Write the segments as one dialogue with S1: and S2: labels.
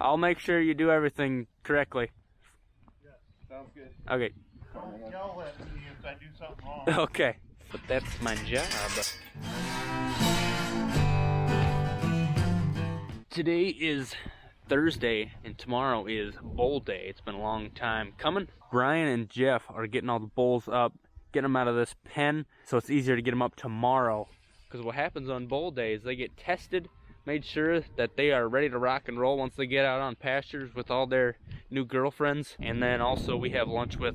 S1: I'll make sure you do everything correctly.
S2: Yeah, sounds good.
S1: Okay.
S2: Don't yell at me if I do something wrong.
S1: Okay. But that's my job. Today is Thursday and tomorrow is bull day. It's been a long time coming. Brian and Jeff are getting all the bulls up, getting them out of this pen, so it's easier to get them up tomorrow. Because what happens on bull day is they get tested, made sure that they are ready to rock and roll once they get out on pastures with all their new girlfriends. And then also we have lunch with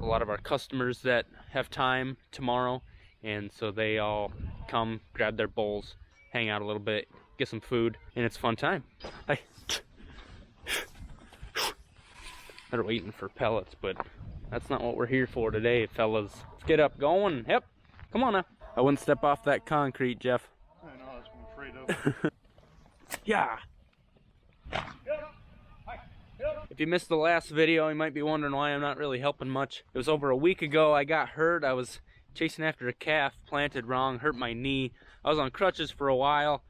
S1: a lot of our customers that have time tomorrow, and so they all come, grab their bulls, hang out a little bit, get some food, and it's a fun time. Hey. They're waiting for pellets, but that's not what we're here for today, fellas. Let's get up going. Yep, come on now. I wouldn't step off that concrete, Jeff.
S2: I know, that's what I'm afraid of.
S1: Yeah. If you missed the last video, you might be wondering why I'm not really helping much. It was over a week ago I got hurt. I was chasing after a calf, planted wrong, hurt my knee. I was on crutches for a while,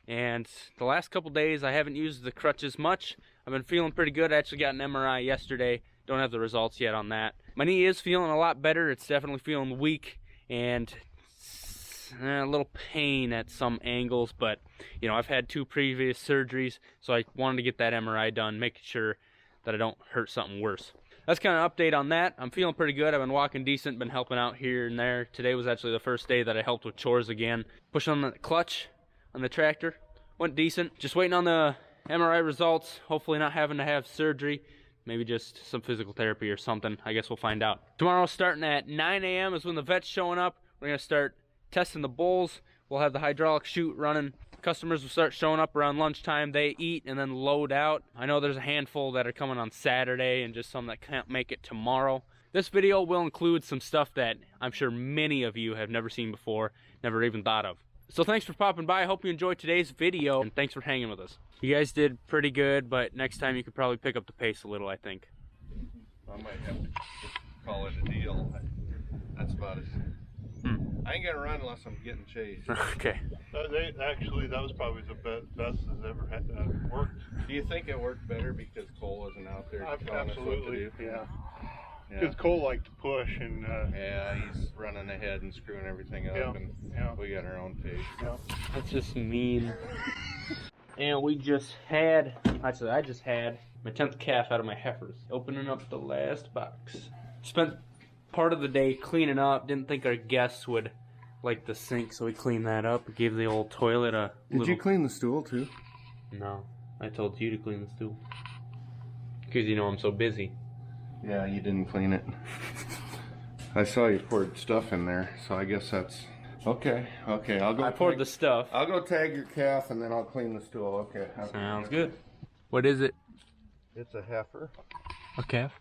S1: and the last couple days I haven't used the crutches much. I've been feeling pretty good. I actually got an MRI yesterday. Don't have the results yet on that. My knee is feeling a lot better. It's definitely feeling weak and a little pain at some angles, but you know, I've had 2 previous surgeries, so I wanted to get that MRI done, making sure that I don't hurt something worse. That's kind of update on that. I'm feeling pretty good. I've been walking decent, been helping out here and there. Today was actually the first day that I helped with chores again. Pushing on the clutch on the tractor, went decent. Just waiting on the MRI results, hopefully not having to have surgery, maybe just some physical therapy or something. I guess we'll find out. Tomorrow starting at 9 a.m. is when the vet's showing up. We're going to start testing the bulls. We'll have the hydraulic chute running. Customers will start showing up around lunchtime. They eat and then load out. I know there's a handful that are coming on Saturday and just some that can't make it tomorrow. This video will include some stuff that I'm sure many of you have never seen before, never even thought of. So thanks for popping by. I hope you enjoyed today's video, and thanks for hanging with us. You guys did pretty good, but next time you could probably pick up the pace a little, I think.
S2: I might have to call it a deal. That's about it. I ain't gonna run unless I'm getting chased.
S1: Okay.
S2: Actually, that was probably the best that's ever worked.
S3: Do you think it worked better because Cole wasn't out there telling us what to
S2: Absolutely,
S3: do?
S2: yeah. Because Cole liked to push, and
S3: yeah, he's running ahead and screwing everything up, and we got our own pace.
S2: Yeah.
S1: That's just mean. And we just had, actually I just had my 10th calf out of my heifers. Opening up the last box. Spent part of the day cleaning up. Didn't think our guests would like the sink, so we cleaned that up. We gave the old toilet a
S3: Did you clean the stool too?
S1: No, I told you to clean the stool. Because you know I'm so busy.
S3: Yeah, you didn't clean it. I saw you poured stuff in there, so I guess that's... Okay, I'll go...
S1: I poured the stuff.
S3: I'll go tag your calf and then I'll clean the stool, okay.
S1: Sounds good. What is it?
S2: It's a heifer.
S1: A calf?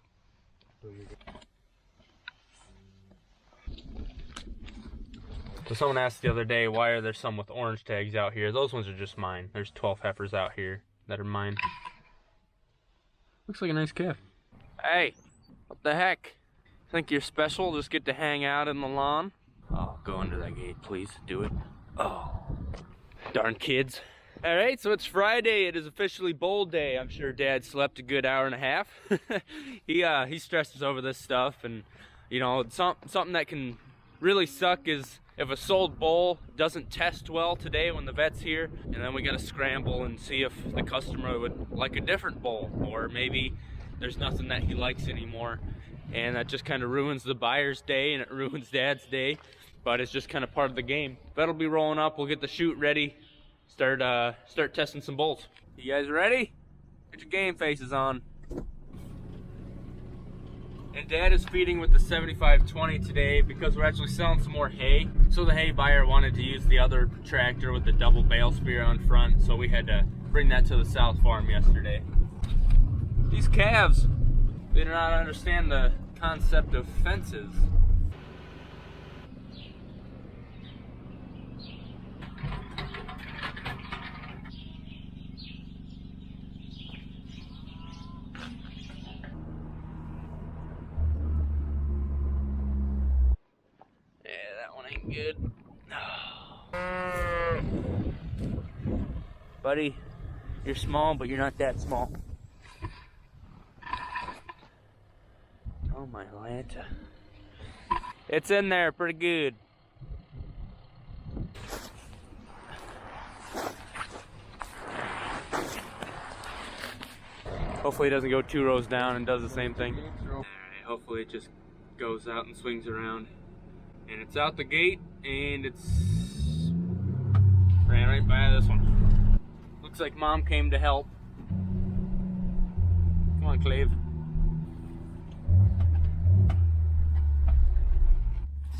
S1: So someone asked the other day, why are there some with orange tags out here? Those ones are just mine. There's 12 heifers out here that are mine. Looks like a nice calf. Hey, what the heck? Think you're special? Just get to hang out in the lawn? Oh, go under that gate, please. Do it. Oh, darn kids. All right, so it's Friday. It is officially bull day. I'm sure Dad slept a good hour and a half. He stresses over this stuff, and you know, something that can really suck is if a sold bull doesn't test well today when the vet's here, and then we gotta scramble and see if the customer would like a different bull, or maybe there's nothing that he likes anymore, and that just kind of ruins the buyer's day and it ruins Dad's day, but it's just kind of part of the game. Vet'll be rolling up. We'll get the chute ready, start testing some bulls. You guys ready? Get your game faces on. And Dad is feeding with the 7520 today because we're actually selling some more hay. So the hay buyer wanted to use the other tractor with the double bale spear on front, so we had to bring that to the South Farm yesterday. These calves, they do not understand the concept of fences. Good. Buddy, You're small, but you're not that small. Oh my Lanta. It's in there pretty good. Hopefully it doesn't go 2 rows down and does the same thing. Alright, hopefully it just goes out and swings around. And it's out the gate, and it's ran right by this one. Looks like Mom came to help. Come on, Clave.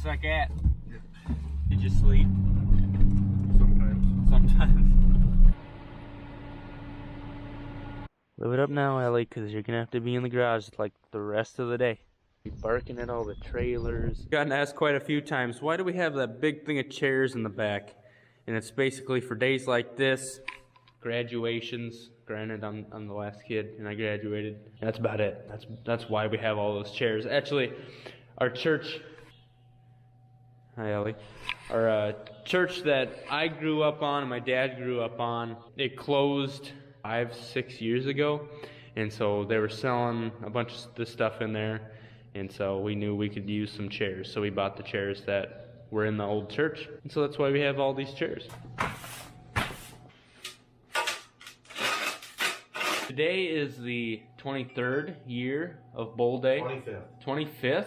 S1: Suck at. Did you sleep? Sometimes. Live it up now, Ellie, because you're gonna have to be in the garage like the rest of the day. Be barking at all the trailers. Gotten asked quite a few times, why do we have that big thing of chairs in the back? And it's basically for days like this, graduations. Granted, I'm the last kid, and I graduated. And that's about it. That's why we have all those chairs. Actually, our church. Hi, Ellie. Our church that I grew up on and my dad grew up on, it closed 5-6 years ago, and so they were selling a bunch of this stuff in there, and so we knew we could use some chairs, so we bought the chairs that were in the old church, and so that's why we have all these chairs. Today is the 23rd year of Bull Day.
S3: 25th.
S1: 25th?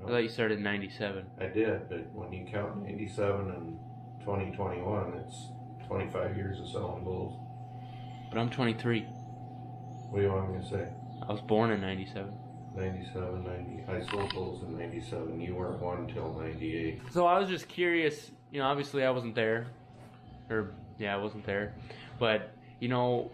S1: I thought you started in 97.
S3: I did, but when you count 97 and 2021, it's 25 years of selling bulls.
S1: But I'm 23.
S3: What do you want me to say?
S1: I was born in 97.
S3: 97, 90. I sold bulls in 97. You weren't one till 98.
S1: So I was just curious, you know, obviously I wasn't there. I wasn't there. But, you know,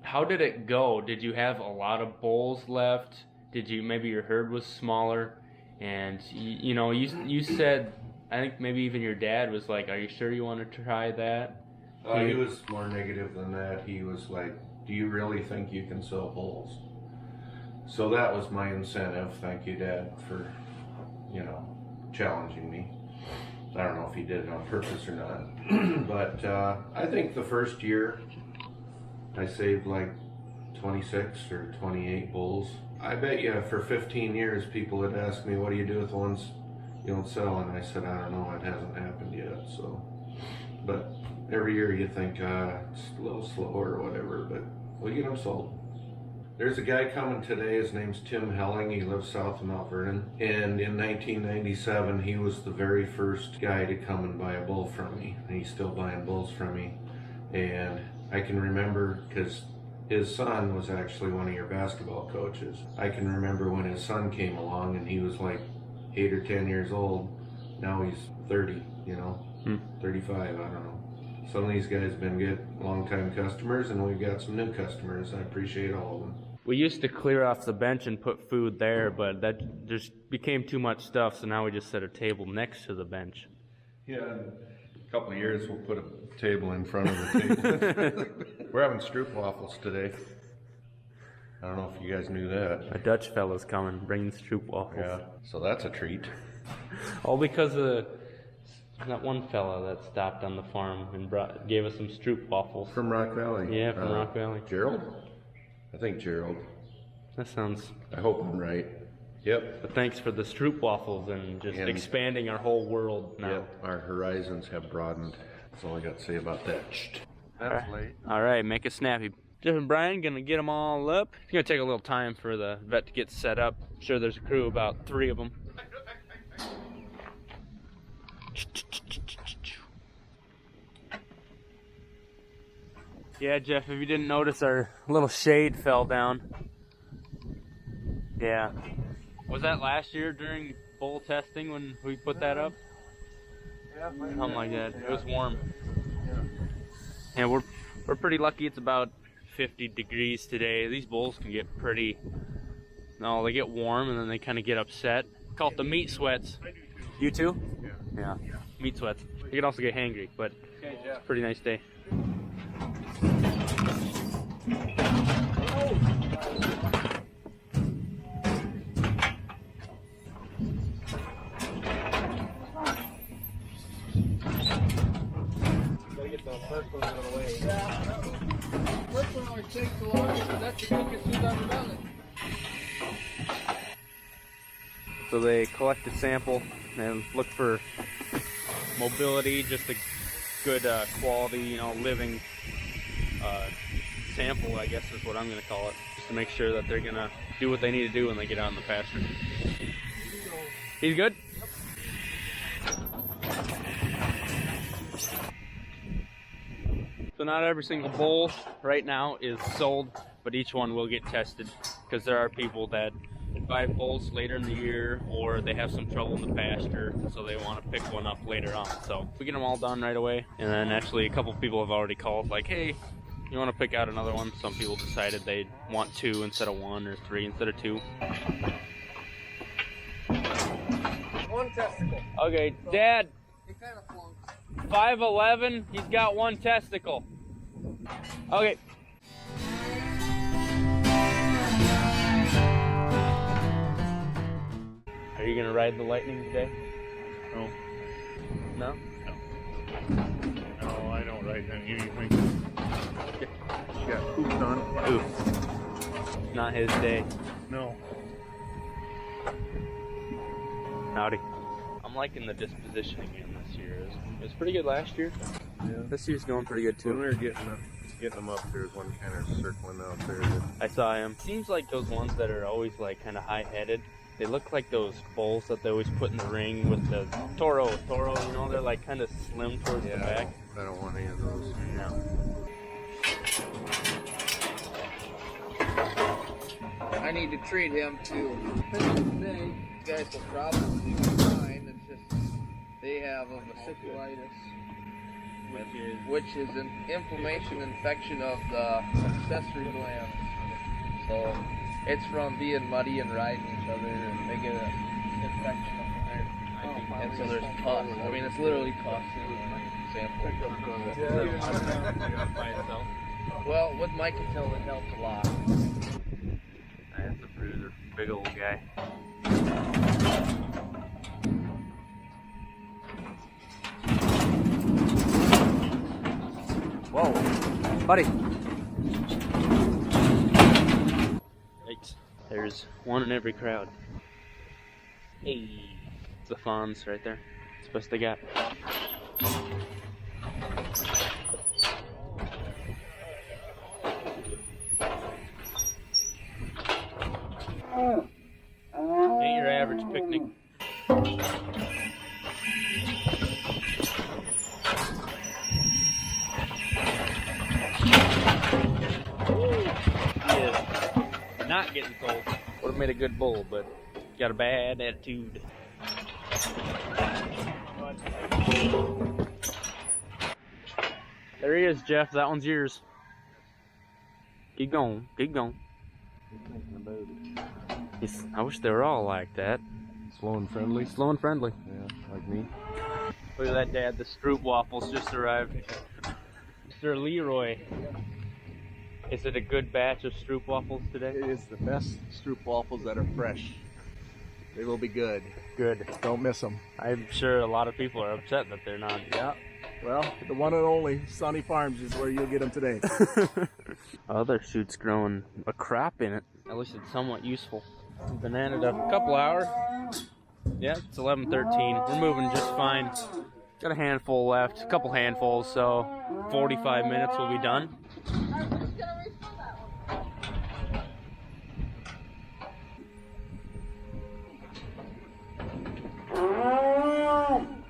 S1: how did it go? Did you have a lot of bulls left? Did you, maybe your herd was smaller? And, you know, you said, I think maybe even your dad was like, are you sure you want to try that?
S3: He was more negative than that. He was like, do you really think you can sell bulls? So that was my incentive. Thank you, Dad, for, you know, challenging me. I don't know if he did it on purpose or not. But I think the first year I saved like 26 or 28 bulls. I bet you for 15 years people had asked me, what do you do with the ones you don't sell? And I said, I don't know, it hasn't happened yet. So, but every year you think it's a little slower or whatever, but we'll get them sold. There's a guy coming today, his name's Tim Helling, he lives south of Mount Vernon, and in 1997 he was the very first guy to come and buy a bull from me, and he's still buying bulls from me. And I can remember, because his son was actually one of your basketball coaches, I can remember when his son came along and he was like 8 or 10 years old. Now he's 30, you know, 35, I don't know. Some of these guys have been good long-time customers, and we've got some new customers. I appreciate all of them.
S1: We used to clear off the bench and put food there, but that just became too much stuff, so now we just set a table next to the bench.
S3: Yeah, in a couple of years we'll put a table in front of the table. We're having stroop waffles today. I don't know if you guys knew that.
S1: A Dutch fella's coming, bringing stroop waffles.
S3: Yeah, so that's a treat.
S1: All because of that one fella that stopped on the farm and gave us some stroop waffles.
S3: From Rock Valley.
S1: Yeah, from Rock Valley.
S3: Gerald? I think Gerald.
S1: That sounds...
S3: I hope I'm right. Yep.
S1: But thanks for the stroop waffles and just expanding our whole world now.
S3: Yep, our horizons have broadened. That's all I got to say about that. That's late.
S1: All right, make it snappy. Jeff and Brian gonna get them all up. It's gonna take a little time for the vet to get set up. I'm sure there's a crew, about 3 of them. Yeah, Jeff, if you didn't notice, our little shade fell down. Yeah. Was that last year during bull testing when we put that up?
S2: Yeah,
S1: something like that. It was warm. Yeah, we're pretty lucky. It's about 50 degrees today. These bulls can get pretty... No, they get warm and then they kind of get upset. Call it the meat sweats. You too? Yeah. Meat sweats. You can also get hangry, but it's a pretty nice day.
S2: Gotta get the first one out of the way.
S1: So they collect a sample and look for mobility, just a good quality, you know, living sample, I guess is what I'm going to call it, just to make sure that they're going to do what they need to do when they get out in the pasture. He's good? So not every single bull right now is sold, but each one will get tested, because there are people that buy bulls later in the year, or they have some trouble in the pasture, so they want to pick one up later on. So we get them all done right away, and then actually a couple people have already called like, hey, you want to pick out another one? Some people decided they want 2 instead of 1, or 3 instead of 2.
S4: 1 testicle.
S1: Okay, Dad,
S4: He kind of flunks.
S1: 5'11", he's got 1 testicle. Okay. Are you gonna ride the Lightning today?
S2: No.
S1: No?
S2: No, I don't ride them. You think you got pooped on?
S1: Ooh. Not his day.
S2: No.
S1: Howdy. I'm liking the disposition again this year. It was pretty good last year.
S2: Yeah.
S1: This year's going pretty good
S2: When
S1: too.
S2: we were getting them up, there's one kind of circling out there.
S1: I saw him. Seems like those ones that are always like kind of high-headed. They look like those bulls that they always put in the ring with the Toro, you know, they're like kind of slim towards the back.
S2: I don't want any of those.
S1: No.
S4: I need to treat him too. Today, you guys will probably find it's just they have a vesiculitis, which is an inflammation infection of the accessory glands. So it's from being muddy and riding each other, and they get an infection up there. And so there's pus. I mean, it's literally pus in the sample. Well, with Mycotil, it helps a lot.
S1: That's a bruiser. Big old guy. Whoa, buddy. Yikes. There's one in every crowd. Hey, it's the fawns right there. That's the best they got. Ain't your average picnic. He is not getting sold. Would have made a good bull, but got a bad attitude. There he is, Jeff. That one's yours. Keep going. Keep going. I wish they were all like that.
S2: Slow and friendly.
S1: Slow and friendly.
S2: Yeah, like me.
S1: Look at that, Dad. The Stroop waffles just arrived. Mr. Leroy. Is it a good batch of Stroop waffles today?
S5: It is the best Stroop waffles that are fresh. They will be good.
S1: Good.
S5: Don't miss them.
S1: I'm sure a lot of people are upset that they're not.
S5: Yeah. Well, the one and only Sonne Farms is where you'll get them today.
S1: Other shoot's growing a crop in it. At least it's somewhat useful. Bananaed up a couple hours. Yeah, it's 11:13. We're moving just fine. Got a handful left, a couple handfuls, so 45 minutes will be done.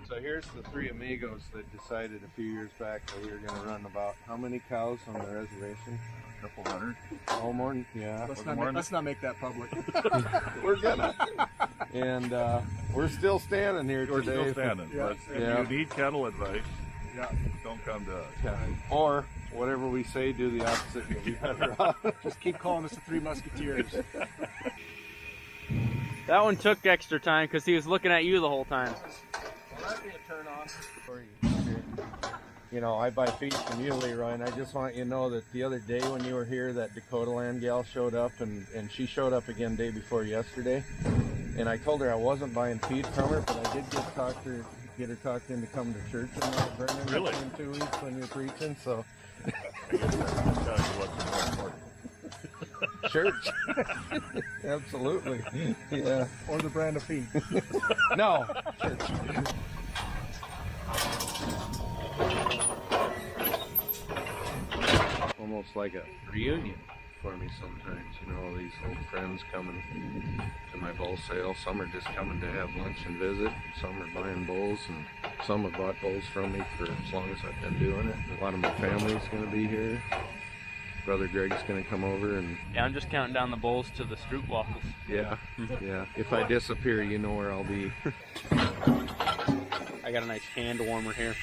S2: So here's the 3 amigos that decided a few years back that we were going to run about how many cows on the reservation? A couple hundred. Oh, more than, yeah.
S5: Let's not make that public.
S2: We're gonna. And we're still standing here
S6: We're
S2: today.
S6: still standing.
S5: Yeah.
S6: But if
S2: Yeah.
S6: you need cattle advice,
S5: Yeah.
S6: don't come to us.
S2: Yeah. Or whatever we say, do the opposite. You'll be better off.
S5: Just keep calling us the Three Musketeers.
S1: That one took extra time because he was looking at you the whole time.
S4: Will that be a turn on?
S2: You know, I buy feed from you, Leroy, and I just want you to know that the other day when you were here, that Dakota land gal showed up, and she showed up again day before yesterday. And I told her I wasn't buying feed from her, but I did get her talked in to come to church in Vernon
S6: Really?
S2: in 2 weeks when you're preaching. So
S6: I guess I can tell you what's more important.
S2: Shirts. Absolutely. Yeah.
S5: Or the brand of feed.
S2: No. Almost like a reunion for me sometimes, you know, these old friends coming to my bull sale. Some are just coming to have lunch and visit. Some are buying bulls, and some have bought bulls from me for as long as I've been doing it. A lot of my family's going to be here. Brother Greg's going to come over, and
S1: Yeah, I'm just counting down the bulls to the stroop waffles.
S2: yeah, yeah. If I disappear, you know where I'll be.
S1: I got a nice hand warmer here.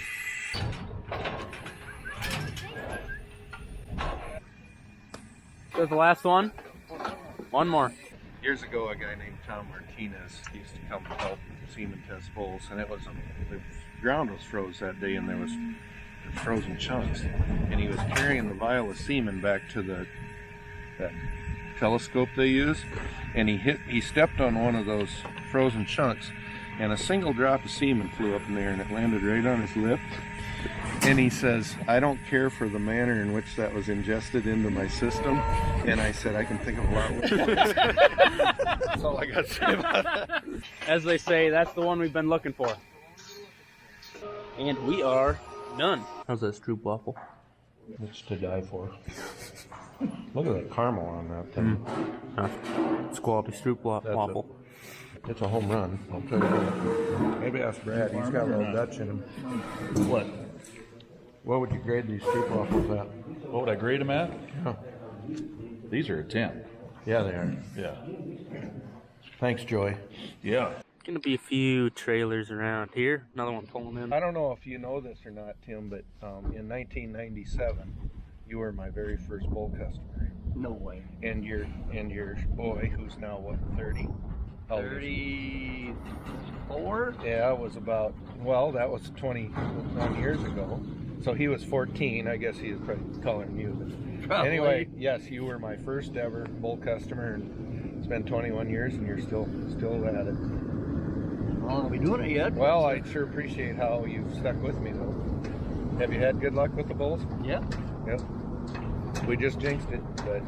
S1: That's the last one. One more.
S2: Years ago, a guy named Tom Martinez used to come and help semen test bulls, and the ground was froze that day, and there was frozen chunks, and he was carrying the vial of semen back to that telescope they use, and he stepped on one of those frozen chunks, and a single drop of semen flew up in there, and it landed right on his lip. And he says, "I don't care for the manner in which that was ingested into my system." And I said, "I can think of a lot worse." That's all I got to say about that.
S1: As they say, that's the one we've been looking for. And we are done. How's that stroop waffle?
S2: It's to die for. Look at that caramel on that thing.
S1: It's quality stroop waffle.
S2: It's a home run, I'll tell you that. Maybe ask Brad, he's got a little Dutch in him.
S6: What?
S2: What would you grade these stroop waffles at?
S6: What would I grade them at?
S2: Yeah,
S6: These are a 10.
S2: yeah they are.
S6: Yeah.
S2: Thanks, Joy.
S6: Yeah.
S1: Gonna be a few trailers around here. Another one pulling in.
S2: I don't know if you know this or not, Tim, but in 1997, you were my very first bull customer.
S5: No way.
S2: And your boy, who's now what, 30? How old is he?
S5: 34?
S2: Yeah, it was about, well, that was 21 years ago. So he was 14. I guess he was probably taller than you. But
S5: Probably.
S2: anyway, yes, you were my first ever bull customer, and it's been 21 years, and you're still at it.
S5: Well, are we doing it yet?
S2: Well, I sure appreciate how you've stuck with me, though. Have you had good luck with the bulls?
S5: Yeah.
S2: Yep. We just jinxed it, but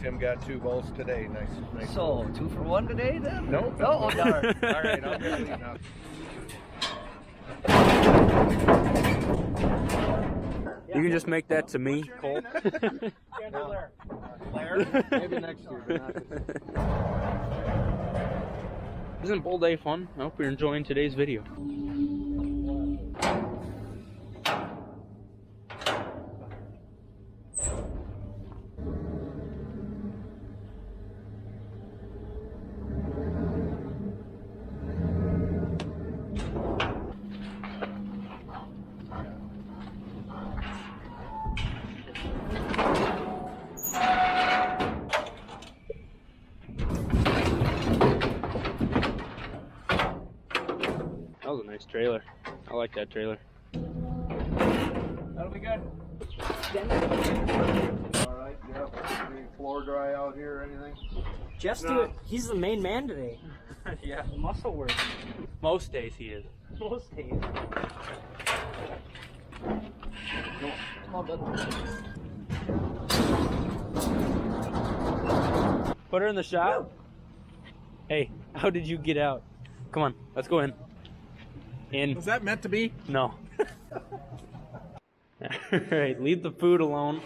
S2: Tim got 2 bulls today. Nice.
S5: So, 2 for 1 today then?
S2: No.
S5: Oh, darn.
S2: All right, I'll get leave now.
S1: You can just make that to me, Cole.
S2: Maybe next year. But not this year.
S1: Isn't Bull Day fun? I hope you're enjoying today's video. That was a nice trailer. I like that trailer.
S5: That'll be good.
S2: All right, yeah. Any floor dry out here or anything?
S7: Just do it. He's the main man today.
S1: Yeah.
S7: Muscle work.
S1: Most days he is.
S7: Most days. All done.
S1: Put her in the shop. Hey, how did you get out? Come on, let's go in. In.
S5: Was that meant to be?
S1: No. Alright, leave the food alone. You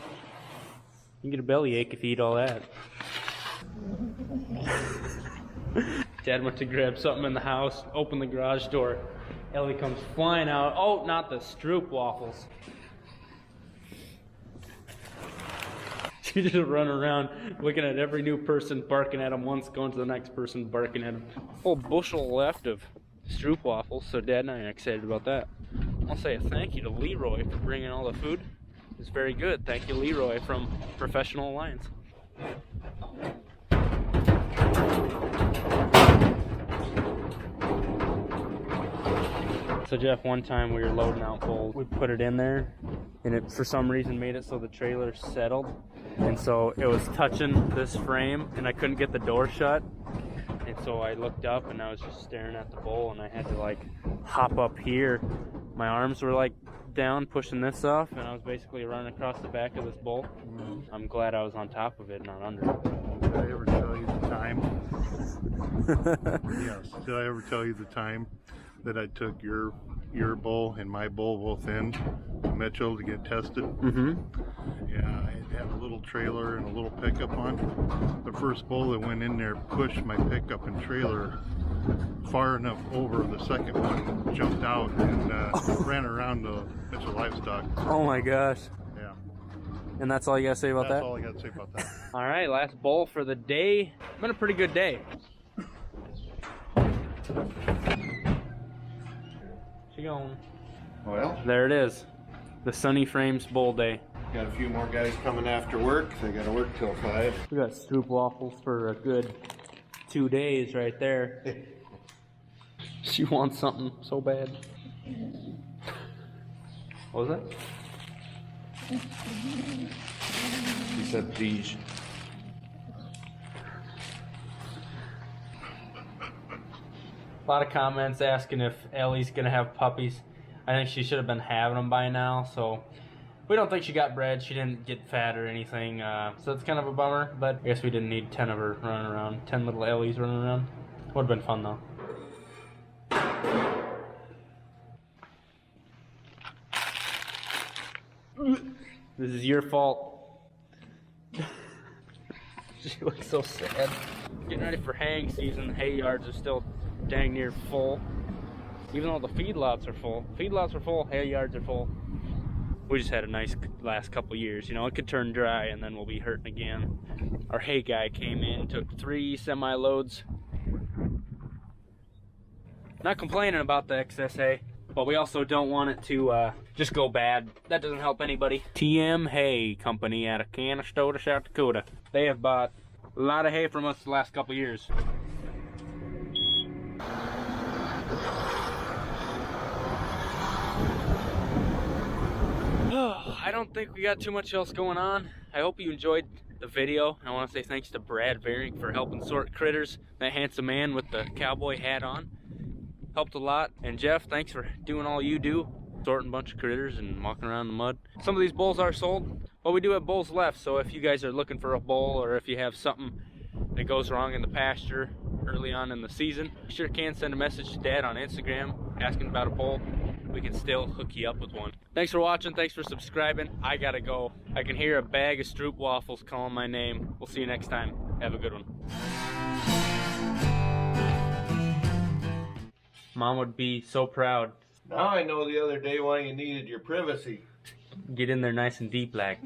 S1: can get a bellyache if you eat all that. Dad went to grab something in the house, opened the garage door. Ellie comes flying out. Oh, not the stroop waffles. She just run around looking at every new person, barking at them once, going to the next person, barking at them. A whole bushel left of stroop waffles, so Dad and I are excited about that. I'll say a thank you to Leroy for bringing all the food. It's very good. Thank you, Leroy from Professional Alliance. So Jeff, one time we were loading out bulls. We put it in there, and it for some reason made it so the trailer settled. And so it was touching this frame, and I couldn't get the door shut. And so I looked up, and I was just staring at the bull, and I had to like hop up here. My arms were like down pushing this off, and I was basically running across the back of this bull. I'm glad I was on top of it, not under it.
S8: Did I ever tell you the time? Yes. Did I ever tell you the time that I took your bull and my bull both in to Mitchell to get tested?
S1: Mm-hmm.
S8: Yeah, I had a little trailer and a little pickup on. The first bull that went in there pushed my pickup and trailer far enough over. The second one jumped out and ran around the Mitchell livestock.
S1: Oh my gosh.
S8: Yeah.
S1: And that's all you gotta say about
S8: That's
S1: that?
S8: all I got to say about that.
S1: All right, last bull for the day. Been a pretty good day. She going?
S2: Well,
S1: There it is. The Sonne Farms bull day.
S2: got a few more guys coming after work. They got to work till 5.
S1: We got stroop waffles for a good 2 days right there. She wants something so bad. What was that?
S2: He said these.
S1: A lot of comments asking if Ellie's gonna have puppies. I think she should have been having them by now, so we don't think she got bred. She didn't get fat or anything, so it's kind of a bummer, but I guess we didn't need 10 of her running around, 10 little Ellies running around. Would have been fun though. This is your fault. She looks so sad. Getting ready for haying season. The hay yards are still dang near full. Even though the feedlots are full. Feedlots are full, hay yards are full. We just had a nice last couple years. You know, it could turn dry and then we'll be hurting again. Our hay guy came in, took 3 semi-loads. Not complaining about the excess hay, but we also don't want it to just go bad. That doesn't help anybody. TM Hay Company out of Canastota, South Dakota. They have bought a lot of hay from us the last couple years. I don't think we got too much else going on. I hope you enjoyed the video. I want to say thanks to Brad Vernon for helping sort critters. That handsome man with the cowboy hat on helped a lot. And Jeff, thanks for doing all you do, sorting a bunch of critters and walking around in the mud. Some of these bulls are sold, but we do have bulls left. So if you guys are looking for a bull, or if you have something that goes wrong in the pasture early on in the season, you sure can send a message to Dad on Instagram asking about a bull. We can still hook you up with one. Thanks for watching. Thanks for subscribing. I gotta go. I can hear a bag of stroop waffles calling my name. We'll see you next time. Have a good one. Mom would be so proud.
S2: Now I know the other day why you needed your privacy.
S1: Get in there nice and deep like.